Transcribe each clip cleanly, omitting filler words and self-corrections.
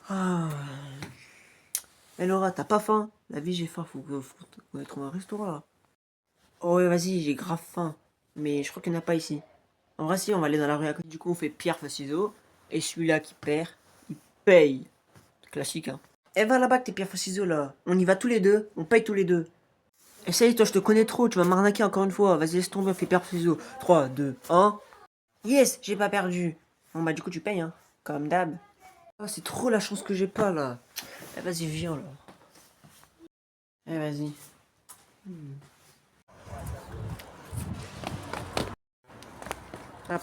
Ah. Eh Laura, t'as pas faim? La vie, j'ai faim, faut qu'on trouve un restaurant là. Oh ouais, vas-y, j'ai grave faim. Mais je crois qu'il n'y en a pas ici. En vrai, si, on va aller dans la rue à côté. Du coup, on fait pierre, feuille, ciseaux. Et celui-là qui perd, il paye. Classique, hein. Eh, va là-bas avec tes pierres, feuille, ciseaux là. On y va tous les deux, on paye tous les deux. Essaye, toi, je te connais trop, tu vas m'arnaquer encore une fois. Vas-y, laisse tomber, on fait pierre, feuille, ciseaux. 3, 2, 1. Yes, j'ai pas perdu. Bon, bah, du coup, tu payes, hein. Comme d'hab. Ah, c'est trop la chance que j'ai pas là. Eh, vas-y, viens là. Eh, vas-y. Hop.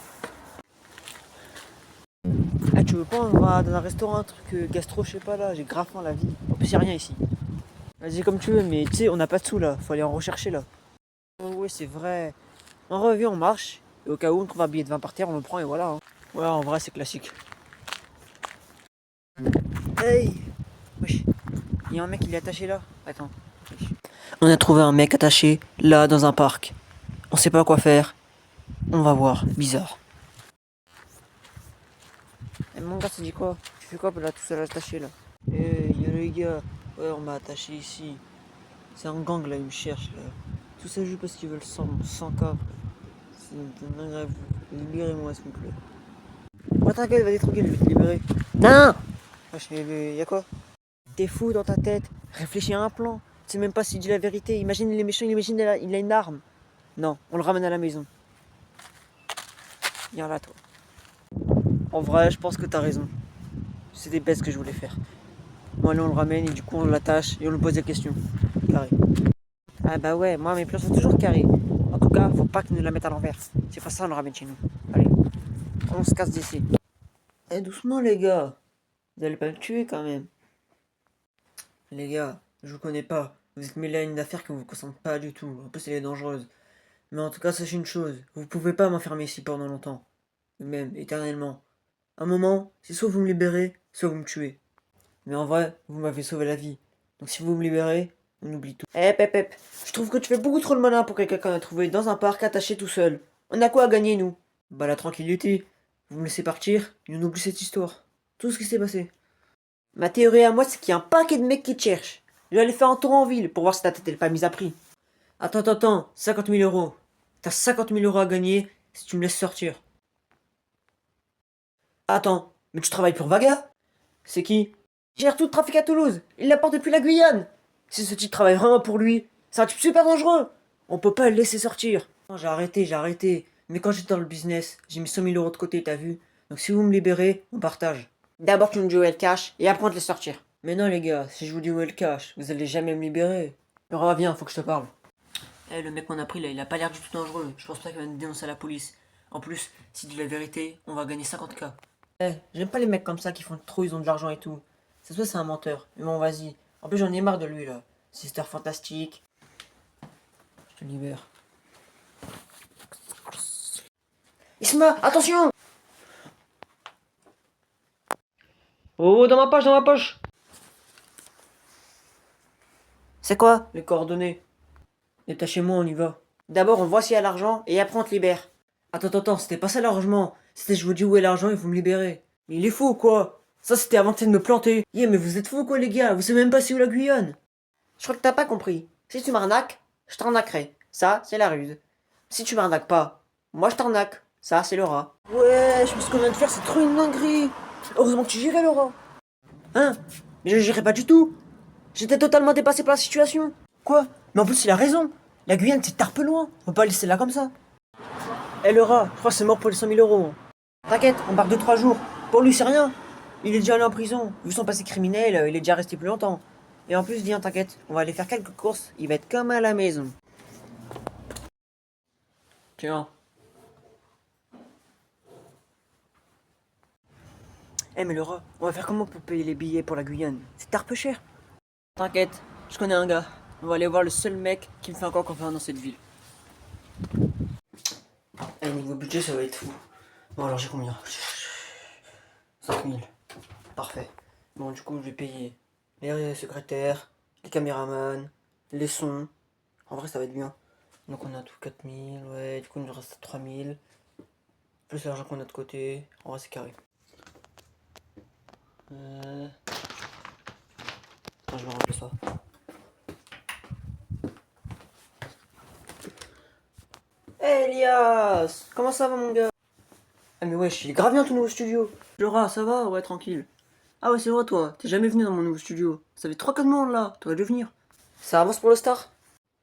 Ah, tu veux pas, on va dans un restaurant, un truc gastro, je sais pas là, j'ai grave faim la vie. En plus, y'a rien ici. Vas-y, comme tu veux, mais tu sais, on n'a pas de sous là, faut aller en rechercher là. Oh, ouais, c'est vrai. On revient, on marche, et au cas où on trouve un billet de 20 par terre, on le prend et voilà. Hein. Ouais, en vrai, c'est classique. Hey! Wesh, y'a un mec, il est attaché là. Attends. Wesh. On a trouvé un mec attaché là dans un parc. On sait pas quoi faire. On va voir. Bizarre. Eh, mon gars, ça dit quoi? Tu fais quoi là, tout seul attaché là? Eh, y'a les gars. Ouais, on m'a attaché ici. C'est un gang là, ils me cherchent là. Tout ça juste parce qu'ils veulent 100K. C'est une dinguerie. Libérez-moi s'il vous plaît. Ouais, t'inquiète, vas-y tranquille, je vais te libérer. Non! Wesh, mais y'a quoi? T'es fou dans ta tête. Réfléchis à un plan. Tu sais même pas s'il dit la vérité. Imagine les méchants, imagine il a une arme. Non, on le ramène à la maison. Viens là, toi. En vrai, je pense que t'as raison. C'est des bêtes que je voulais faire. Bon, allez, on le ramène et du coup, on l'attache et on lui pose des questions. Carré. Ah bah ouais, moi mes plans sont toujours carrés. En tout cas, faut pas qu'ils nous la mettent à l'envers. C'est pas ça, on le ramène chez nous. Allez, on se casse d'ici. Eh, doucement les gars. Vous allez pas le tuer quand même. Les gars, je vous connais pas. Vous êtes mêlés à une affaire qui vous concerne pas du tout. En plus, elle est dangereuse. Mais en tout cas, sachez une chose. Vous pouvez pas m'enfermer ici pendant longtemps. Même éternellement. Un moment, c'est soit vous me libérez, soit vous me tuez. Mais en vrai, vous m'avez sauvé la vie. Donc si vous me libérez, on oublie tout. Eh, Pep, je trouve que tu fais beaucoup trop le malin pour quelqu'un qu'on a trouvé dans un parc attaché tout seul. On a quoi à gagner, nous? Bah, la tranquillité. Vous me laissez partir, et on oublie cette histoire. Tout ce qui s'est passé. Ma théorie à moi, c'est qu'il y a un paquet de mecs qui te cherchent. Je vais aller faire un tour en ville pour voir si ta tête n'est pas mise à prix. Attends, 50 000 euros. T'as 50 000 euros à gagner si tu me laisses sortir. Attends, mais tu travailles pour Vaga? C'est qui? Il gère tout le trafic à Toulouse. Il l'apporte depuis la Guyane. Si ce type travaille vraiment pour lui, c'est un type super dangereux. On peut pas le laisser sortir. Non, j'ai arrêté. Mais quand j'étais dans le business, j'ai mis 100 000 euros de côté, t'as vu? Donc si vous me libérez, on partage. D'abord tu me dis où est le cash, et après on te laisse sortir. Mais non les gars, si je vous dis où est le cash, vous allez jamais me libérer. Laura, viens, faut que je te parle. Eh, le mec qu'on a pris là, il a pas l'air du tout dangereux. Je pense pas qu'il va nous dénoncer à la police. En plus, s'il dit la vérité, on va gagner 50K. Eh, j'aime pas les mecs comme ça qui font trop, ils ont de l'argent et tout. Ça se voit, c'est un menteur. Mais bon, vas-y. En plus, j'en ai marre de lui là. Sister fantastique. Je te libère. Isma, attention! Oh, dans ma poche, dans ma poche! C'est quoi? Les coordonnées. Détachez-moi, on y va. D'abord, on voit s'il y a l'argent et après on te libère. Attends, c'était pas ça l'arrangement. C'était je vous dis où est l'argent et vous me libérez. Mais il est fou ou quoi? Ça c'était avant de me planter. Yeah, mais vous êtes fous quoi les gars? Vous savez même pas c'est où la Guyane? Je crois que t'as pas compris. Si tu m'arnaques, je t'arnaquerai. Ça, c'est la ruse. Si tu m'arnaques pas, moi je t'arnaque. Ça, c'est Laura. Ouais, ce qu'on vient de faire, c'est trop une dinguerie. Heureusement que tu gérais, Laura. Hein? Mais je gérais pas du tout. J'étais totalement dépassé par la situation. Quoi? Mais en plus, il a raison. La Guyane, c'est tarpe loin. On peut pas laisser là comme ça. Eh, Laura, je crois que c'est mort pour les 100 000 euros. Hein. T'inquiète, on part 2 3 jours. Pour lui, c'est rien. Il est déjà allé en prison. Vu son passé criminel, il est déjà resté plus longtemps. Et en plus, viens, t'inquiète, on va aller faire quelques courses. Il va être comme à la maison. Tiens. Eh, mais Laura, on va faire comment pour payer les billets pour la Guyane? C'est tarpe cher. T'inquiète, je connais un gars. On va aller voir le seul mec qui me fait encore confiance dans cette ville. Eh, niveau budget, ça va être fou. Bon, alors j'ai combien? 5 000. Parfait. Bon, du coup, je vais payer les secrétaires, les caméramans, les sons. En vrai, ça va être bien. Donc, on a tout 4 000, ouais. Du coup, il nous reste 3 000. Plus l'argent qu'on a de côté. En vrai, c'est carré. Attends, je vais remplir ça. Hey Elias! Comment ça va mon gars? Ah mais wesh, il est grave bien ton nouveau studio. Laura, ça va? Ouais, tranquille. Ah ouais, c'est vrai toi, t'es jamais venu dans mon nouveau studio. Ça fait 3-4 mois là, t'aurais dû venir. Ça avance pour le star?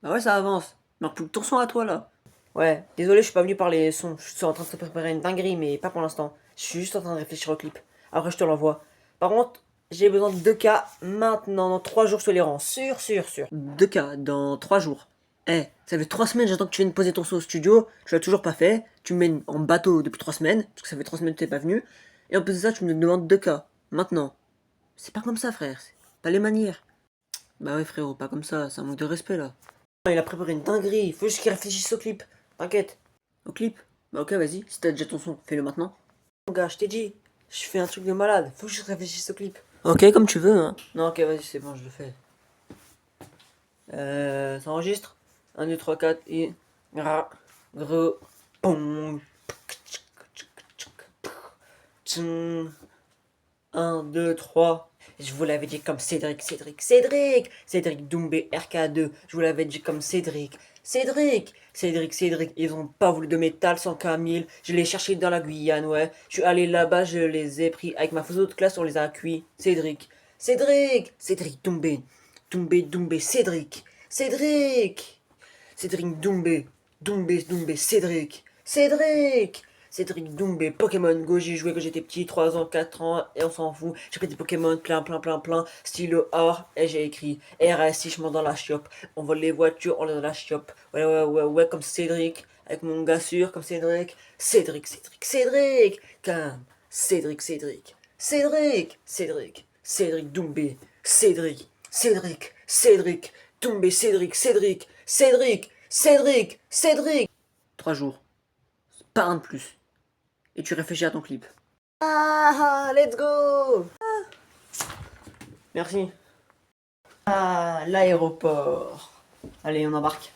Bah ouais, ça avance. Mais plus que ton son à toi là. Ouais, désolé, je suis pas venu parler son. Je suis en train de te préparer une dinguerie, mais pas pour l'instant. Je suis juste en train de réfléchir au clip. Après, je te l'envoie. Par contre, j'ai besoin de 2K maintenant, dans 3 jours sur les rangs. Sûr, sûr, sûr. 2K dans 3 jours. Eh, ça fait 3 semaines, j'attends que tu viennes poser ton son au studio. Tu l'as toujours pas fait. Tu me mènes en bateau depuis 3 semaines, parce que ça fait 3 semaines que t'es pas venu. Et en plus de ça, tu me demandes 2K. Maintenant. C'est pas comme ça, frère. C'est pas les manières. Bah ouais, frérot, pas comme ça. C'est un manque de respect là. Il a préparé une dinguerie. Il faut juste qu'il réfléchisse au clip. T'inquiète. Au clip? Bah ok, vas-y. Si t'as déjà ton son, fais-le maintenant. Mon gars, je t'ai dit. Je fais un truc de malade. Faut juste réfléchisse au clip. Ok, comme tu veux, hein. Non, ok, vas-y, c'est bon, je le fais. Ça enregistre. 1, 2, 3, 4 et. Ra. Gros. Pong. 1, 2, 3. Je vous l'avais dit comme Cédric Doumbé RK2. Je vous l'avais dit comme Cédric. Ils ont pas voulu de métal sans Camille. Je l'ai cherché dans la Guyane, ouais. Je suis allé là-bas, je les ai pris. Avec ma photo de classe, on les a cuits. Cédric Doumbé. Cédric Doumbé, Cédric Doumbé, Pokémon Go, j'y jouais quand j'étais petit, 3 ans, 4 ans, et on s'en fout. J'ai pris des Pokémon plein, stylo or, et j'ai écrit RS, je monte dans la shop. On vole les voitures, on est dans la shop. Ouais, comme Cédric, avec mon gars sûr, comme Cédric. Calme. Cédric Doumbé, Doumbé, Cédric. 3 jours, pas un de plus. Et tu réfléchis à ton clip. Ah, let's go! Merci. Ah, l'aéroport. Allez, on embarque.